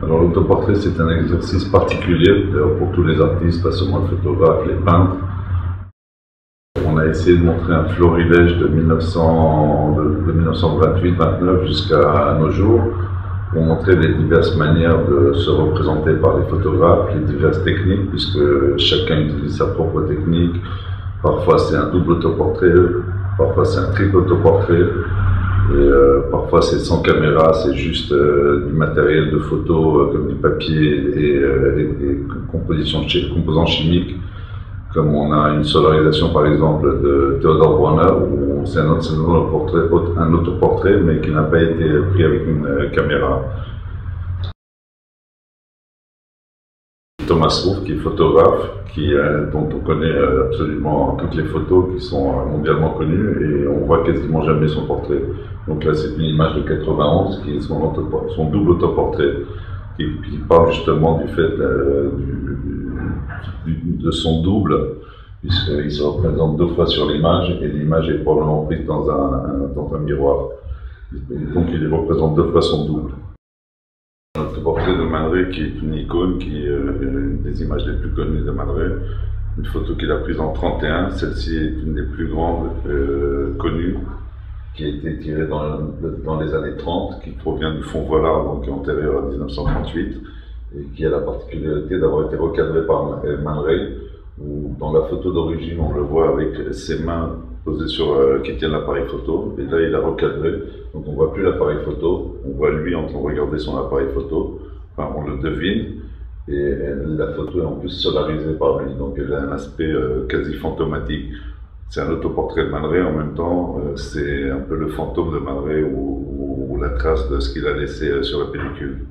Alors l'autoportrait, c'est un exercice particulier pour tous les artistes, pas seulement les photographes, les peintres. On a essayé de montrer un florilège de 1928-29 jusqu'à nos jours, pour montrer les diverses manières de se représenter par les photographes, les diverses techniques, puisque chacun utilise sa propre technique. Parfois c'est un double autoportrait, parfois c'est un triple autoportrait. Et parfois c'est sans caméra, c'est juste du matériel de photo comme du papier et des composants chimiques, comme on a une solarisation par exemple de Theodor Bronner, où c'est un autoportrait mais qui n'a pas été pris avec une caméra. Thomas Ruff, qui est photographe, dont on connaît absolument toutes les photos qui sont mondialement connues, et on voit quasiment jamais son portrait. Donc là c'est une image de 91 qui est son double autoportrait, qui parle justement du fait de son double, puisqu'il se représente deux fois sur l'image, et l'image est probablement prise dans un miroir. Donc il représente deux fois son double. Notre portrait de Man Ray, qui est une icône, qui est une des images les plus connues de Man Ray, une photo qu'il a prise en 1931. Celle-ci est une des plus grandes connues, qui a été tirée dans les années 30, qui provient du fond Vollard, donc antérieur à 1938, et qui a la particularité d'avoir été recadrée par Man Ray, où dans la photo d'origine on le voit avec ses mains posées qui tiennent l'appareil photo, et là il a recadré, donc on ne voit plus l'appareil photo, on voit lui en train de regarder son appareil photo, enfin on le devine, et la photo est en plus solarisée par lui, donc elle a un aspect quasi fantomatique. C'est un autoportrait de Man Ray, en même temps c'est un peu le fantôme de Man Ray ou la trace de ce qu'il a laissé sur la pellicule.